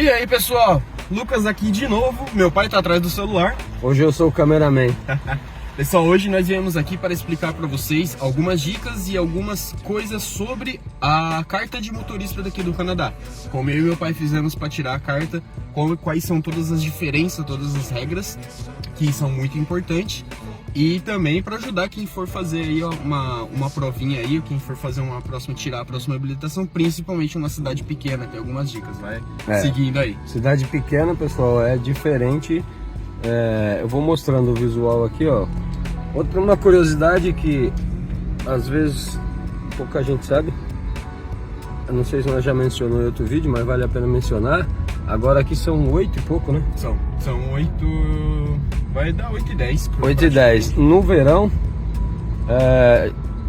E aí pessoal, Lucas aqui de novo, meu pai tá atrás do celular. Hoje eu sou o cameraman. Pessoal, hoje nós viemos aqui para explicar para vocês algumas dicas e algumas coisas sobre a carta de motorista daqui do Canadá. Como eu e meu pai fizemos para tirar a carta, quais são todas as diferenças, todas as regras, que são muito importantes. E também para ajudar quem for fazer aí uma provinha aí, ou quem for fazer tirar a próxima habilitação, principalmente uma cidade pequena, tem algumas dicas, vai seguindo aí. Cidade pequena, pessoal, é diferente. Eu vou mostrando o visual aqui, ó. Uma curiosidade que às vezes pouca gente sabe, eu não sei se nós já mencionou em outro vídeo, mas vale a pena mencionar. Agora aqui são 8 e pouco, né? São 8, vai dar 8 e 10. 8 e 10. No verão,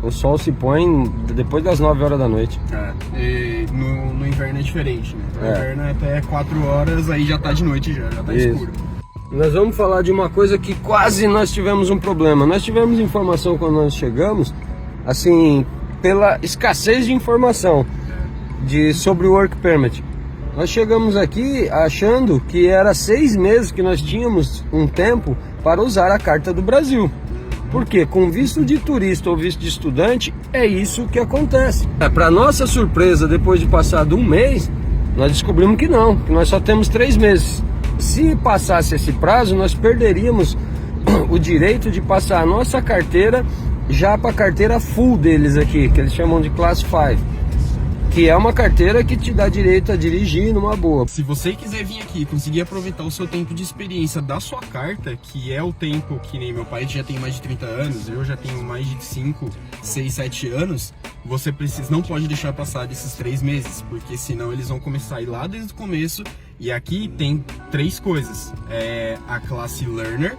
o sol se põe depois das 9 horas da noite. E no inverno é diferente, né? No inverno até 4 horas, aí já tá de noite, já tá escuro. Nós vamos falar de uma coisa que quase nós tivemos um problema. Nós tivemos informação quando nós chegamos, assim, pela escassez de informação sobre o Work Permit. Nós chegamos aqui achando que era 6 meses que nós tínhamos um tempo para usar a carta do Brasil. Porque com visto de turista ou visto de estudante, é isso que acontece. Para nossa surpresa, depois de passado um mês, nós descobrimos que não, que nós só temos 3 meses. Se passasse esse prazo, nós perderíamos o direito de passar a nossa carteira já para a carteira full deles aqui, que eles chamam de Class 5. Que é uma carteira que te dá direito a dirigir numa boa. Se você quiser vir aqui e conseguir aproveitar o seu tempo de experiência da sua carta, que é o tempo que nem meu pai já tem mais de 30 anos, eu já tenho mais de 5, 6, 7 anos, você não pode deixar passar desses 3 meses, porque senão eles vão começar a ir lá desde o começo. E aqui tem 3 coisas, a classe Learner,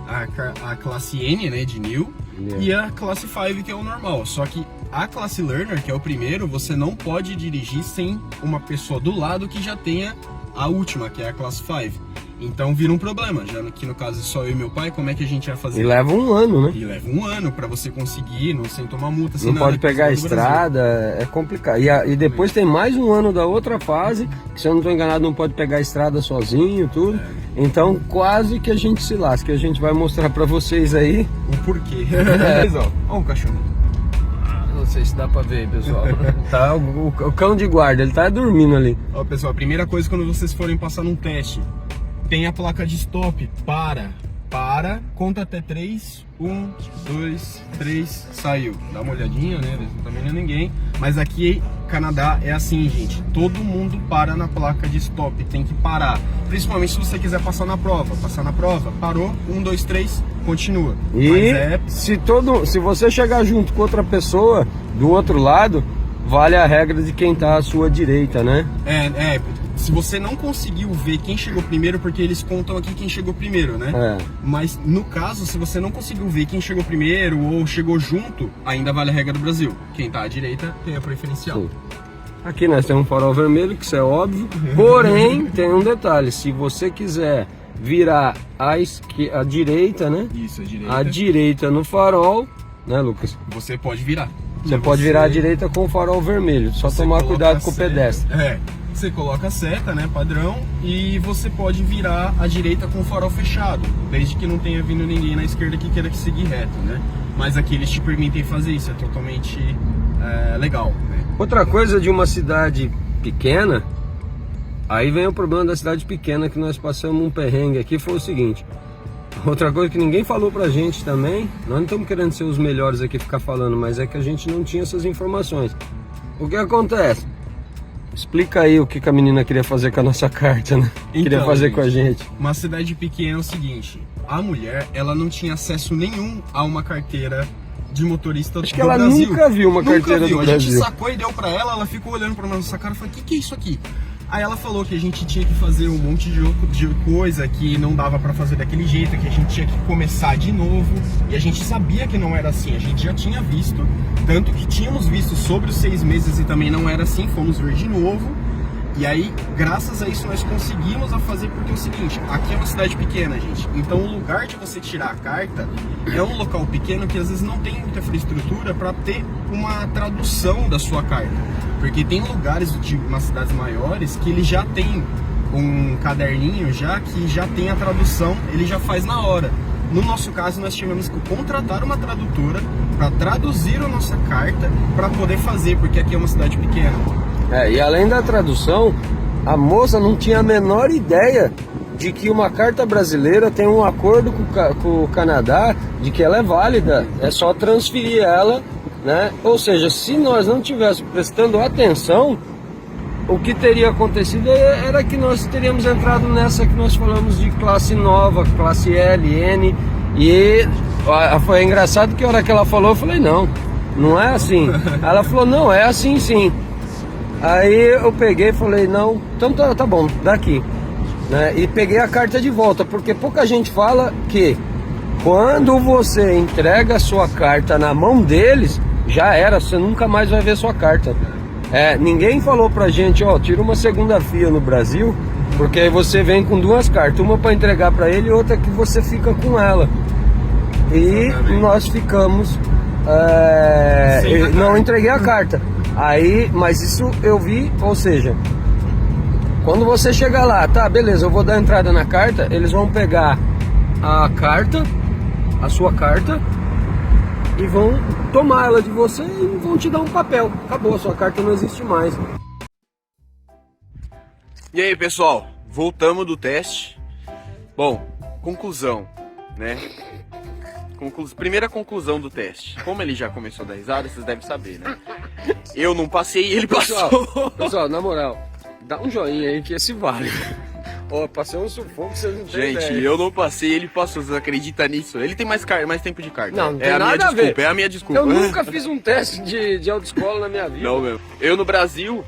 a classe N, né, de New, e a classe 5, que é o normal. Só que a classe Learner, que é o primeiro, você não pode dirigir sem uma pessoa do lado que já tenha a última, que é a classe 5. Então vira um problema, já que no caso é só eu e meu pai, como é que a gente vai fazer? E leva um ano, né? E leva um ano pra você conseguir, sem tomar multa, sem não nada. Pode pegar a estrada, é complicado. E depois tem mais um ano da outra fase, que se eu não estou enganado não pode pegar a estrada sozinho, tudo. Então quase que a gente se lasca, a gente vai mostrar pra vocês aí o porquê. Olha o cachorro. Não sei se dá pra ver, pessoal. Tá o cão de guarda, ele tá dormindo ali. Ó, pessoal, a primeira coisa quando vocês forem passar num teste, tem a placa de stop, para, conta até 3, 1, 2, 3, saiu. Dá uma olhadinha, né, não tá vendo ninguém. Mas aqui, Canadá, é assim, gente, todo mundo para na placa de stop, tem que parar. Principalmente se você quiser passar na prova, parou, 1, 2, 3, continua. E se você chegar junto com outra pessoa do outro lado, vale a regra de quem tá à sua direita, né? Se você não conseguiu ver quem chegou primeiro, porque eles contam aqui quem chegou primeiro, né? Mas no caso, se você não conseguiu ver quem chegou primeiro ou chegou junto, ainda vale a regra do Brasil. Quem tá à direita tem a preferencial. Sim. Aqui nós temos um farol vermelho, que isso é óbvio. Porém, tem um detalhe. Se você quiser virar a direita, né? Isso, a direita. A direita no farol, né, Lucas? Você pode virar. Você pode virar a direita com o farol vermelho. Só tomar cuidado com o pedestre. Você coloca a seta, né, padrão, e você pode virar a direita com o farol fechado, desde que não tenha vindo ninguém na esquerda que queira seguir reto, né? Mas aqui eles te permitem fazer isso, é totalmente legal, né? Outra coisa de uma cidade pequena, aí vem o problema da cidade pequena, que nós passamos um perrengue aqui, foi o seguinte. Outra coisa que ninguém falou pra gente também, nós não estamos querendo ser os melhores aqui ficar falando, mas é que a gente não tinha essas informações. O que acontece? Explica aí o que a menina queria fazer com a nossa carta, né? Então, queria fazer com a gente. Uma cidade pequena é o seguinte, a mulher, ela não tinha acesso nenhum a uma carteira de motorista do Brasil. Acho que ela nunca viu uma carteira do Brasil. A gente sacou e deu pra ela ficou olhando pra nossa cara e falou, o que é isso aqui? Aí ela falou que a gente tinha que fazer um monte de coisa que não dava pra fazer daquele jeito, que a gente tinha que começar de novo. E a gente sabia que não era assim, a gente já tinha visto. Tanto que tínhamos visto sobre os 6 meses e também não era assim, fomos ver de novo. E aí, graças a isso, nós conseguimos a fazer, porque é o seguinte, aqui é uma cidade pequena, gente. Então o lugar de você tirar a carta é um local pequeno que às vezes não tem muita infraestrutura para ter uma tradução da sua carta. Porque tem lugares de umas cidades maiores que ele já tem um caderninho já que já tem a tradução, ele já faz na hora. No nosso caso, nós tivemos que contratar uma tradutora para traduzir a nossa carta para poder fazer, porque aqui é uma cidade pequena. E além da tradução, a moça não tinha a menor ideia de que uma carta brasileira tem um acordo com o Canadá, de que ela é válida, é só transferir ela, né? Ou seja, se nós não estivéssemos prestando atenção, o que teria acontecido era que nós teríamos entrado nessa que nós falamos de classe nova, classe L, N, e foi engraçado que a hora que ela falou, eu falei, não é assim. Ela falou, não, é assim sim. Aí eu peguei e falei, não, então tá bom, daqui. Né? E peguei a carta de volta, porque pouca gente fala que quando você entrega a sua carta na mão deles, já era, você nunca mais vai ver sua carta. Ninguém falou pra gente, tira uma segunda via no Brasil, porque aí você vem com duas cartas, uma para entregar para ele e outra que você fica com ela. E nós ficamos, não entreguei a carta. Aí, mas isso eu vi, ou seja, quando você chegar lá, tá, beleza, eu vou dar entrada na carta, eles vão pegar a carta, a sua carta, e vão tomar ela de você e vão te dar um papel. Acabou, a sua carta não existe mais. E aí, pessoal, voltamos do teste. Bom, conclusão, né? Primeira conclusão do teste. Como ele já começou a dar risada, vocês devem saber, né? Eu não passei e ele passou. Pessoal, na moral, dá um joinha aí que esse vale. Passei um sufoco, vocês não têm ideia. Gente, eu não passei, ele passou, vocês acreditam nisso? Ele tem mais tempo de carta. Não tem nada a ver. É a minha desculpa. Eu nunca fiz um teste de autoescola na minha vida. Não mesmo. Eu no Brasil,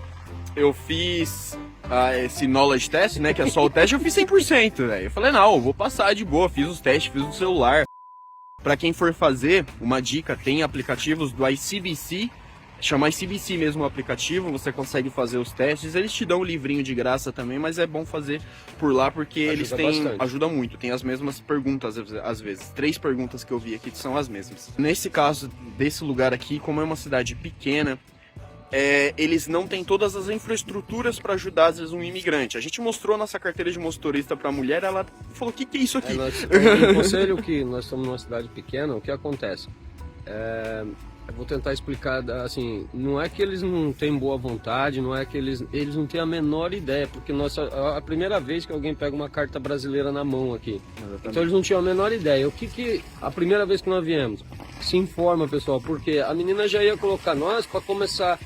eu fiz esse knowledge test, né, que é só o teste, eu fiz 100%, velho. Eu falei, não, eu vou passar de boa, fiz os testes, fiz no celular. Pra quem for fazer, uma dica, tem aplicativos do ICBC, chama ICBC mesmo o aplicativo, você consegue fazer os testes, eles te dão um livrinho de graça também, mas é bom fazer por lá porque ajuda muito, tem as mesmas perguntas às vezes, 3 perguntas que eu vi aqui são as mesmas. Nesse caso desse lugar aqui, como é uma cidade pequena, eles não têm todas as infraestruturas para ajudar, às vezes, um imigrante. A gente mostrou nossa carteira de motorista para a mulher, ela falou, o que é isso aqui? Um conselho que nós estamos numa cidade pequena, o que acontece? Eu vou tentar explicar, assim, não é que eles não têm boa vontade, não é que eles não têm a menor ideia, porque a primeira vez que alguém pega uma carta brasileira na mão aqui. Exatamente. Então eles não tinham a menor ideia. A primeira vez que nós viemos, se informa, pessoal, porque a menina já ia colocar nós para começar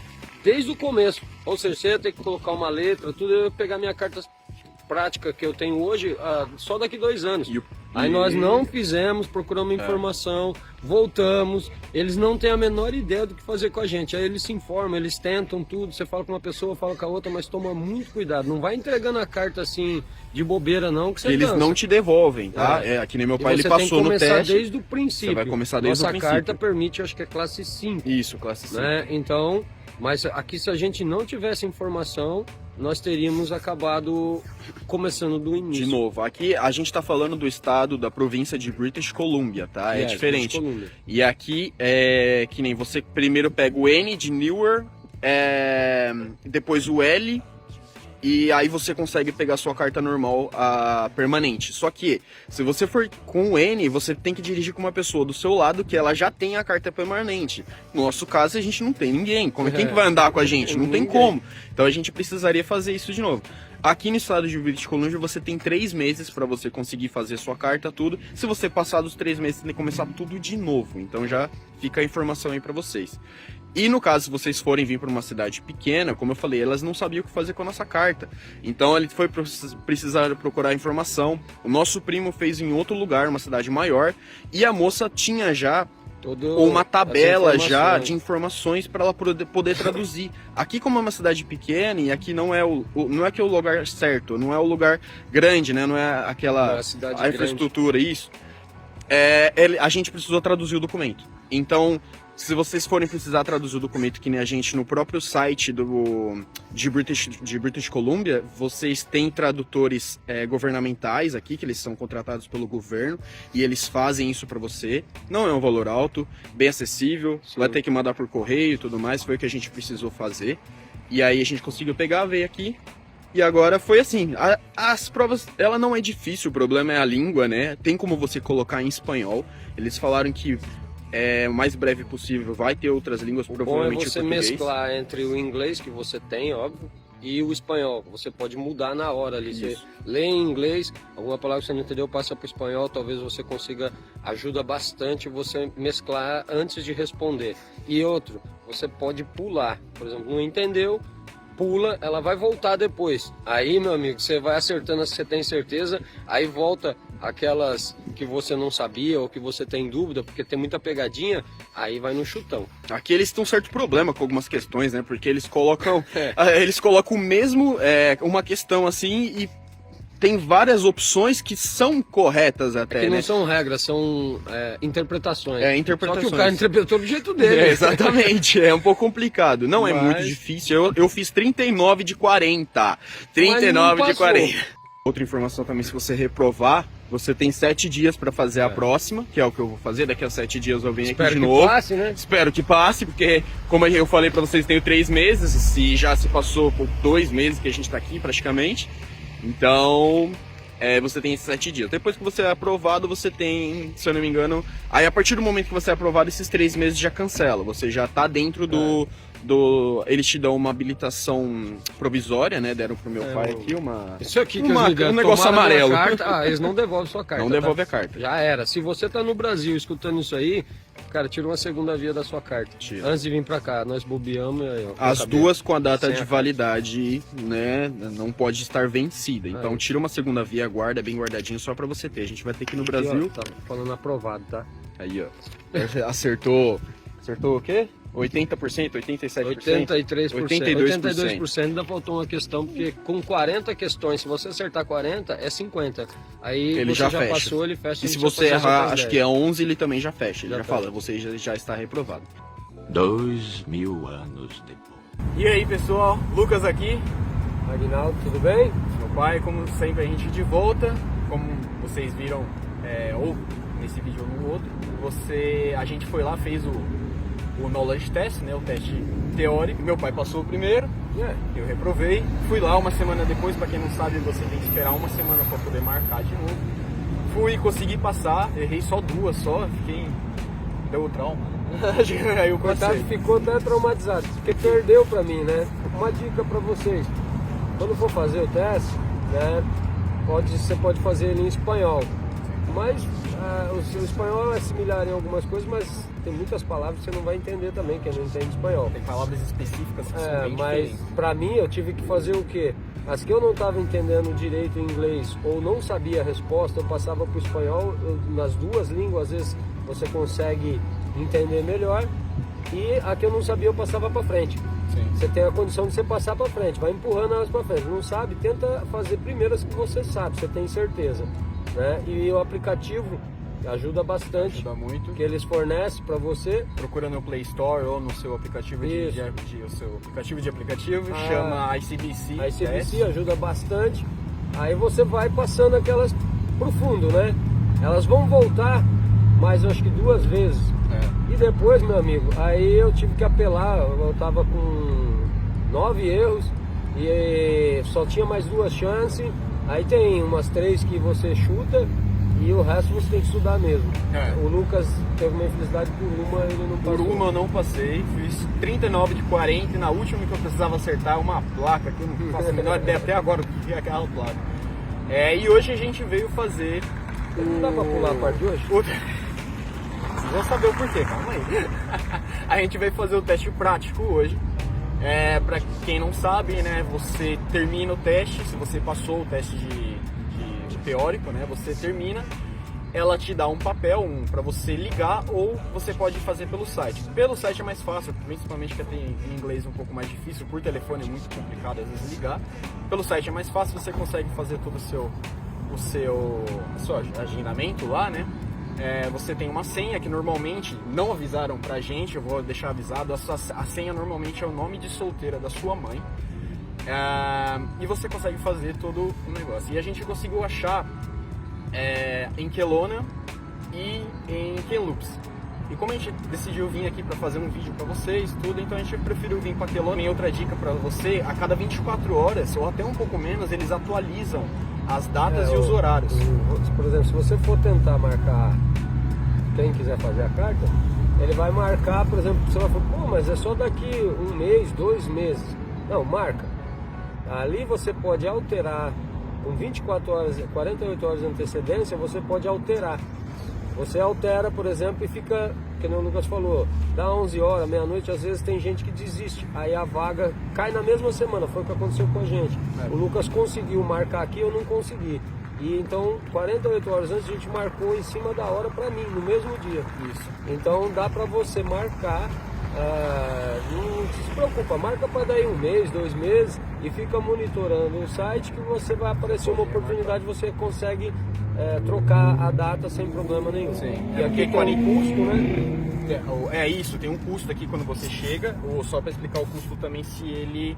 desde o começo, ou seja, você ia ter que colocar uma letra, tudo, eu ia pegar minha carta prática que eu tenho hoje só daqui 2 anos. Aí nós não fizemos, procuramos informação, voltamos, eles não têm a menor ideia do que fazer com a gente. Aí eles se informam, eles tentam tudo, você fala com uma pessoa, fala com a outra, mas toma muito cuidado, não vai entregando a carta assim de bobeira não, que você eles não te devolvem, tá? Que nem meu pai, ele passou no teste. Você tem que começar desde o princípio. Você vai começar desde o princípio. Nossa carta permite, acho que é classe 5. Isso, classe 5. Né? Então, mas aqui se a gente não tivesse informação, nós teríamos acabado começando do início. De novo, aqui a gente tá falando do estado, da província de British Columbia, tá? É diferente. E aqui que nem você primeiro pega o N de Newer, depois o L, e aí você consegue pegar sua carta normal permanente. Só que, se você for com o N, você tem que dirigir com uma pessoa do seu lado que ela já tem a carta permanente. No nosso caso, a gente não tem ninguém. Quem que vai andar com a gente? Não tem como. Então a gente precisaria fazer isso de novo. Aqui no estado de British Columbia, você tem 3 meses para você conseguir fazer sua carta, tudo. Se você passar dos 3 meses, tem que começar tudo de novo. Então já fica a informação aí para vocês. E no caso, se vocês forem vir para uma cidade pequena, como eu falei, elas não sabiam o que fazer com a nossa carta. Então ele foi precisar procurar informação. O nosso primo fez em outro lugar, uma cidade maior, e a moça tinha já uma tabela já de informações para ela poder traduzir. Aqui, como é uma cidade pequena, e aqui não é que é o lugar certo, não é o lugar grande, né? Não é aquela a infraestrutura, isso. A gente precisou traduzir o documento. Então, se vocês forem precisar traduzir o documento, que nem a gente, no próprio site de British Columbia, vocês têm tradutores governamentais aqui, que eles são contratados pelo governo, e eles fazem isso para você. Não é um valor alto, bem acessível, sim. Vai ter que mandar por correio e tudo mais, foi o que a gente precisou fazer. E aí a gente conseguiu pegar, veio aqui, E agora foi assim, as provas, ela não é difícil, o problema é a língua, né? Tem como você colocar em espanhol. Eles falaram que o mais breve possível vai ter outras línguas, provavelmente Bom é você o português. mesclar entre o inglês que você tem, óbvio, e o espanhol. Você pode mudar na hora ali. Você lê em inglês, alguma palavra que você não entendeu, passa para o espanhol, talvez você consiga, ajuda bastante você mesclar antes de responder. E outro, você pode pular. Por exemplo, não entendeu, pula, ela vai voltar depois. Aí, meu amigo, você vai acertando as que você tem certeza, aí volta aquelas que você não sabia ou que você tem dúvida, porque tem muita pegadinha, aí vai no chutão. Aqui eles têm um certo problema com algumas questões, né? Porque eles colocam, eles colocam o mesmo, uma questão assim e tem várias opções que são corretas até, que né? não são regras, são interpretações. Interpretações. Só que o cara interpretou do jeito dele. Exatamente, é um pouco complicado. Não é muito difícil, eu fiz 39 de 40. 39 de 40. Outra informação também, se você reprovar, você tem 7 dias para fazer a próxima, que é o que eu vou fazer. Daqui a 7 dias eu venho aqui de novo. Espero que passe, né? Espero que passe, porque como eu falei para vocês, tenho 3 meses, se já se passou por 2 meses que a gente tá aqui praticamente. Então, você tem esses 7 dias. Depois que você é aprovado, você tem, se eu não me engano, aí a partir do momento que você é aprovado, esses 3 meses já cancela. Você já tá dentro do... eles te dão uma habilitação provisória, né? Deram pro meu pai aqui Isso aqui que um negócio amarelo. Carta, eles não devolvem sua carta. Não devolve a carta. Já era. Se você tá no Brasil escutando isso aí, cara, tira uma segunda via da sua carta. Tira. Antes de vir pra cá, nós bobeamos. As duas com a data de validade, né? Não pode estar vencida. Então tira uma segunda via, guarda bem guardadinho só pra você ter. A gente vai ter que ir no Brasil. Ó, tá falando aprovado, tá? Aí, ó. Acertou o quê? 80%, 87%? 83%. 82%. Ainda faltou uma questão, porque com 40 questões, se você acertar 40, é 50. Aí ele você já fecha. Passou, ele fecha. E se você errar, acho que é 11, ele também já fecha. Ele já fala, você já está reprovado. 2000 anos depois. E aí, pessoal? Lucas aqui. Aguinaldo, tudo bem? Meu pai, como sempre, a gente de volta. Como vocês viram, ou nesse vídeo ou no outro, a gente foi lá, fez o knowledge test, né, o teste teórico. Meu pai passou o primeiro, eu reprovei. Fui lá uma semana depois, para quem não sabe, você tem que esperar uma semana para poder marcar de novo. Fui, consegui passar, errei só 2 só, deu trauma. Aí o coitado ficou até traumatizado, porque perdeu para mim, né? Uma dica para vocês: quando for fazer o teste, né, você pode fazer ele em espanhol. Mas o espanhol é similar em algumas coisas, mas tem muitas palavras que você não vai entender também, quem não entende espanhol. Tem palavras específicas que são bem mas pra mim eu tive que fazer o quê? As que eu não estava entendendo direito em inglês ou não sabia a resposta, eu passava pro espanhol. Nas duas línguas, às vezes você consegue entender melhor. E a que eu não sabia, eu passava para frente. Sim. Você tem a condição de você passar para frente, vai empurrando elas para frente. Não sabe? Tenta fazer primeiro as que você sabe, você tem certeza. Né? E o aplicativo ajuda bastante. Ajuda muito. Que eles fornecem para você. Procura no Play Store ou no seu aplicativo o seu aplicativo de aplicativo, chama ICBC. A ICBC ajuda bastante. Aí você vai passando aquelas pro fundo, né? Elas vão voltar, mas eu acho que 2 vezes. E depois, meu amigo, aí eu tive que apelar. Eu tava com 9 erros e só tinha mais 2 chances. Aí tem umas 3 que você chuta e o resto você tem que estudar mesmo. O Lucas teve uma infelicidade por uma, ele não passou. Por uma eu não passei, fiz 39 de 40 e na última que eu precisava acertar uma placa que eu não faço a menor ideia até agora do que é aquela placa. E hoje a gente veio fazer... Não dá pra pular a parte de hoje? Vocês vão saber o porquê, calma aí. A gente veio fazer o teste prático hoje. Pra quem não sabe, né, você termina o teste, se você passou o teste de teórico, né, você termina, ela te dá um papel para você ligar ou você pode fazer pelo site. Pelo site é mais fácil, principalmente que tem em inglês um pouco mais difícil, por telefone é muito complicado às vezes ligar. Pelo site é mais fácil, você consegue fazer todo o seu agendamento lá, né? Você tem uma senha que normalmente não avisaram pra gente, eu vou deixar avisado, a senha normalmente é o nome de solteira da sua mãe. E você consegue fazer todo o negócio. E a gente conseguiu achar em Kelowna e em Kamloops. E como a gente decidiu vir aqui para fazer um vídeo para vocês, tudo, então a gente preferiu vir para Aquelon. E outra dica para você, a cada 24 horas, ou até um pouco menos, eles atualizam as datas e os horários. Por exemplo, se você for tentar marcar, quem quiser fazer a carta, ele vai marcar, por exemplo, você vai falar, pô, mas é só daqui 1 mês, 2 meses. Não, marca. Ali você pode alterar, com 24 horas, 48 horas de antecedência, você pode alterar. Você altera, por exemplo, e fica, que nem o Lucas falou, dá 11 horas, meia-noite, às vezes tem gente que desiste. Aí a vaga cai na mesma semana, foi o que aconteceu com a gente. O Lucas conseguiu marcar aqui, eu não consegui. E então, 48 horas antes, a gente marcou em cima da hora pra mim, no mesmo dia. Isso. Então dá pra você marcar, não se preocupa, marca pra daí 1 mês, 2 meses e fica monitorando o site que você vai aparecer uma oportunidade, você consegue trocar a data sem problema nenhum. Sim. E aqui tem um custo, né? É isso, tem um custo aqui quando você chega, ou só para explicar o custo também, se ele...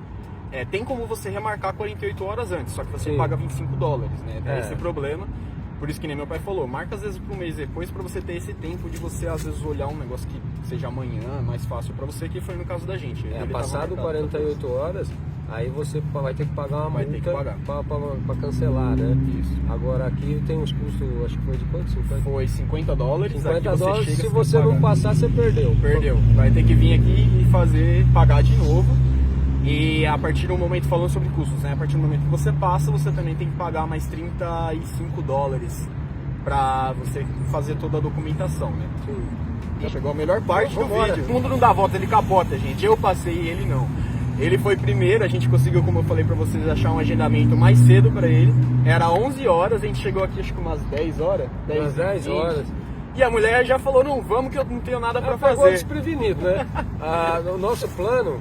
tem como você remarcar 48 horas antes, só que você Sim. paga $25, né? Tem esse problema. Por isso que nem meu pai falou, marca às vezes para um mês depois para você ter esse tempo de você às vezes olhar um negócio que seja amanhã, mais fácil para você, que foi no caso da gente. Passado 48 horas, aí você vai ter que pagar uma multa para cancelar, né? Isso. Agora aqui tem uns custos, acho que foi de quanto? 50? Foi $50. $50, chega, se você não passar, você perdeu. Perdeu. Vai ter que vir aqui e pagar de novo. E a partir do momento, falando sobre custos, né? A partir do momento que você passa, você também tem que pagar mais $35 para você fazer toda a documentação, né? Sim. Chegou a melhor parte do Vambora. vídeo. O mundo não dá volta, ele capota, gente. Eu passei e ele não. Ele foi primeiro, a gente conseguiu, como eu falei pra vocês, achar um agendamento mais cedo pra ele. Era 11 horas, a gente chegou aqui acho que umas 10 horas. Umas 10 horas. E a mulher já falou, não, vamos que eu não tenho nada pra Pegou fazer. desprevenido, né? O nosso plano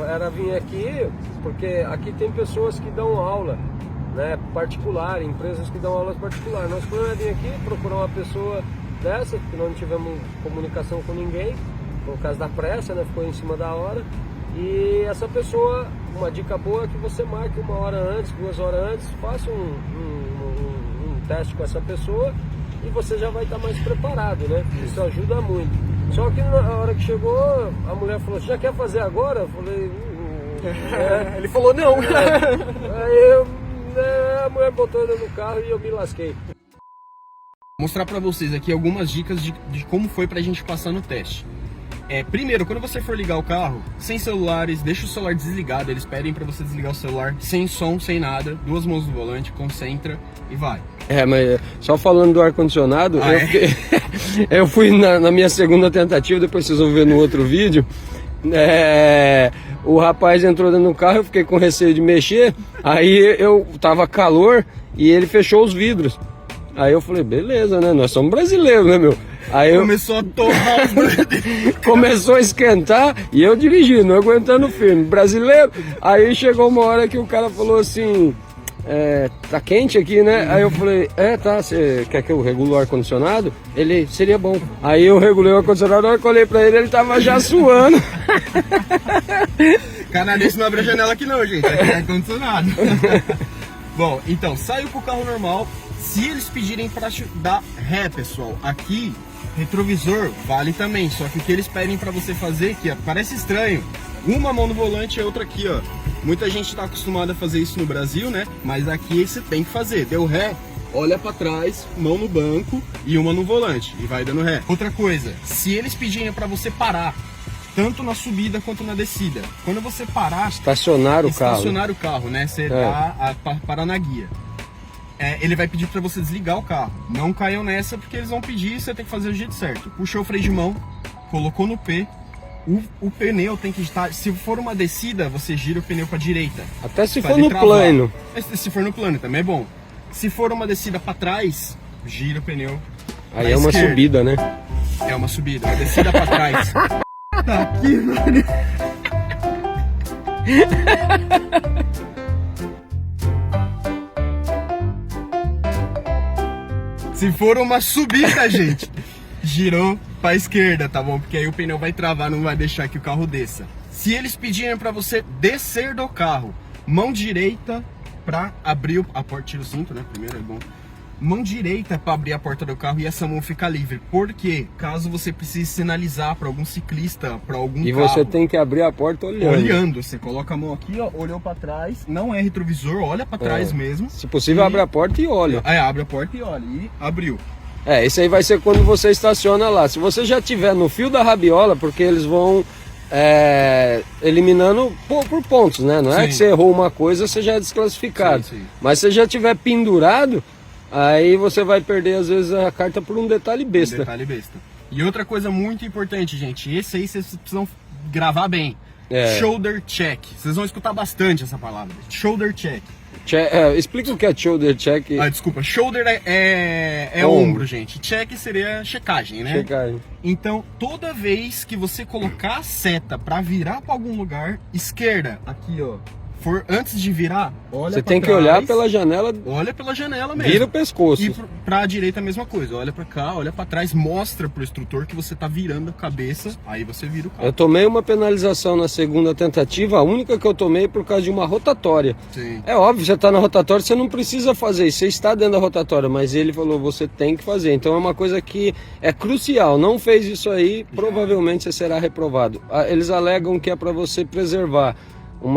era vir aqui, porque aqui tem pessoas que dão aula, né, particular, empresas que dão aulas particular. Nosso plano é vir aqui, procurar uma pessoa dessa, porque nós não tivemos comunicação com ninguém, por causa da pressa, né, ficou em cima da hora. E essa pessoa, uma dica boa é que você marque 1 hora antes, 2 horas antes, faça um teste com essa pessoa e você já vai estar mais preparado, né? Isso ajuda muito. Só que na hora que chegou, a mulher falou, você já quer fazer agora? Eu falei, Ele falou, não. Aí a mulher botou ele no carro e eu me lasquei. Vou mostrar pra vocês aqui algumas dicas de como foi pra gente passar no teste. Primeiro, quando você for ligar o carro, sem celulares, deixa o celular desligado, eles pedem pra você desligar o celular, sem som, sem nada, 2 mãos no volante, concentra e vai. Mas só falando do ar-condicionado, eu fui na minha segunda tentativa, depois vocês vão ver no outro vídeo. O rapaz entrou dentro do carro, eu fiquei com receio de mexer, aí eu tava calor e ele fechou os vidros. Aí eu falei, beleza, né? Nós somos brasileiros, né, meu? Aí Começou a torrar os começou a esquentar e eu dirigindo, aguentando firme, brasileiro. Aí chegou uma hora que o cara falou assim, tá quente aqui, né? Aí eu falei, tá, você quer que eu regule o ar-condicionado? Ele, seria bom. Aí eu regulei o ar-condicionado, na hora que eu olhei pra ele tava já suando. Canadense não abre a janela aqui não, gente, aqui é ar-condicionado. Bom, então, saiu pro carro normal. Se eles pedirem pra dar ré, pessoal, aqui, retrovisor vale também. Só que o que eles pedem pra você fazer, que parece estranho, uma mão no volante e a outra aqui, ó. Muita gente tá acostumada a fazer isso no Brasil, né? Mas aqui você tem que fazer. Deu ré, olha pra trás, mão no banco e uma no volante. E vai dando ré. Outra coisa, se eles pedirem pra você parar, tanto na subida quanto na descida, quando você parar... Estacionar o carro, né? Você dá parar na guia. Ele vai pedir pra você desligar o carro. Não caiam nessa, porque eles vão pedir e você tem que fazer do jeito certo. Puxou o freio de mão, colocou no P. O pneu tem que estar... Se for uma descida, você gira o pneu pra direita. Até se for no plano. Se for no plano, também é bom. Se for uma descida pra trás, gira o pneu. Aí é uma subida, né? É uma subida, uma descida pra trás. Tá aqui, mano. Se for uma subida, gente, girou pra esquerda, tá bom? Porque aí o pneu vai travar, não vai deixar que o carro desça. Se eles pedirem pra você descer do carro, mão direita pra abrir a porta, tira o cinto, né? Primeiro é bom. mão direita para abrir a porta do carro e essa mão fica livre. Porque caso você precise sinalizar para algum ciclista, para algum E carro, você tem que abrir a porta olhando. você coloca a mão aqui, ó, olhou para trás, não é retrovisor, olha para trás mesmo. Se possível, abre a porta e olha. Aí abre a porta e olha, e abriu. Isso aí vai ser quando você estaciona lá. Se você já tiver no fio da rabiola, porque eles vão eliminando por pontos, né? Não é Sim. que você errou uma coisa, você já é desclassificado. Sim. Mas se você já tiver pendurado, aí você vai perder às vezes a carta por um detalhe besta. Detalhe besta. E outra coisa muito importante, gente, esse aí vocês precisam gravar bem. Shoulder check. Vocês vão escutar bastante essa palavra. Shoulder check. Explica o que é shoulder check. Desculpa. Shoulder é ombro, gente. Check seria checagem, né? Checagem. Então, toda vez que você colocar a seta pra virar pra algum lugar, esquerda, aqui ó, for antes de virar, olha Você pra tem que trás, olhar pela janela, olha pela janela mesmo. vira o pescoço. E pra direita a mesma coisa, olha pra cá, olha pra trás, mostra pro instrutor que você tá virando a cabeça, aí você vira o carro. Eu tomei uma penalização na segunda tentativa, a única que eu tomei por causa de uma rotatória. Sim. É óbvio, você está na rotatória, você não precisa fazer isso, você está dentro da rotatória, mas ele falou, você tem que fazer. Então é uma coisa que é crucial, não fez isso aí, provavelmente você será reprovado. Eles alegam que é para você preservar um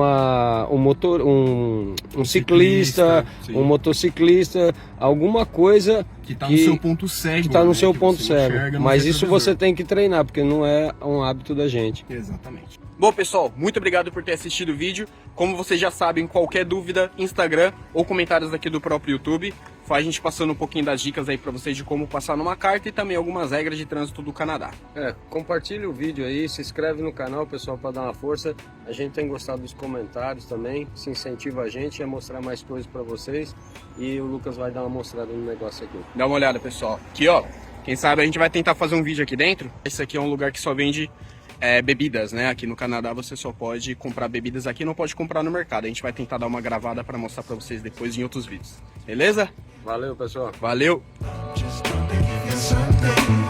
ciclista, sim. um motociclista, alguma coisa Que tá no seu ponto cego. que tá no né, seu que ponto você cego. enxerga no Mas isso retrovisor. você tem que treinar, porque não é um hábito da gente. Exatamente. Bom, pessoal, muito obrigado por ter assistido o vídeo. Como vocês já sabem, qualquer dúvida, Instagram ou comentários aqui do próprio YouTube, faz a gente passando um pouquinho das dicas aí pra vocês de como passar numa carta e também algumas regras de trânsito do Canadá. Compartilha o vídeo aí, se inscreve no canal, pessoal, para dar uma força. A gente tem gostado dos comentários também, se incentiva a gente a mostrar mais coisas para vocês. E o Lucas vai dar uma mostrada no negócio aqui. Dá uma olhada, pessoal. Aqui, ó, quem sabe a gente vai tentar fazer um vídeo aqui dentro. Esse aqui é um lugar que só vende bebidas, né? Aqui no Canadá você só pode comprar bebidas aqui, não pode comprar no mercado. A gente vai tentar dar uma gravada para mostrar para vocês depois em outros vídeos. Beleza? Valeu, pessoal. Valeu! Just trying to give you something.